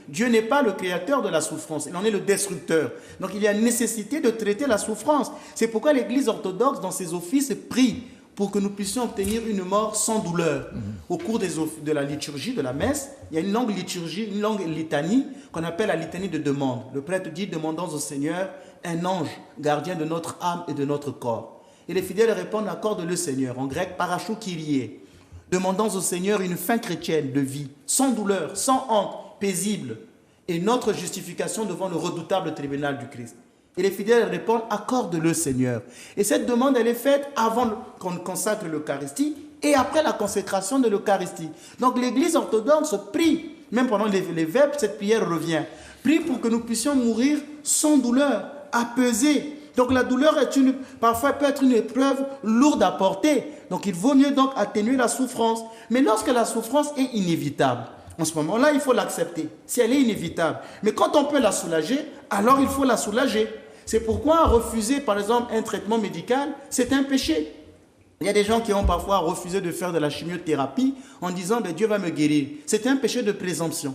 Dieu n'est pas le créateur de la souffrance, il en est le destructeur. Donc il y a nécessité de traiter la souffrance. C'est pourquoi l'Église orthodoxe, dans ses offices, prie pour que nous puissions obtenir une mort sans douleur. Au cours de la liturgie, de la messe, il y a une longue liturgie, une longue litanie qu'on appelle la litanie de demande. Le prêtre dit: demandons au Seigneur un ange gardien de notre âme et de notre corps. Et les fidèles répondent: accorde-le Seigneur, en grec parachou kyrie. Demandons au Seigneur une fin chrétienne de vie, sans douleur, sans honte, paisible, et notre justification devant le redoutable tribunal du Christ. Et les fidèles répondent: accorde-le Seigneur. Et cette demande, elle est faite avant qu'on consacre l'Eucharistie et après la consécration de l'Eucharistie. Donc l'Église orthodoxe prie, même pendant les vêpres, cette prière revient. Prie pour que nous puissions mourir sans douleur, apaisés. Donc la douleur parfois peut être une épreuve lourde à porter. Donc il vaut mieux donc atténuer la souffrance. Mais lorsque la souffrance est inévitable, en ce moment-là, il faut l'accepter, si elle est inévitable. Mais quand on peut la soulager, alors il faut la soulager. C'est pourquoi refuser, par exemple, un traitement médical, c'est un péché. Il y a des gens qui ont parfois refusé de faire de la chimiothérapie en disant: Dieu va me guérir. C'est un péché de présomption.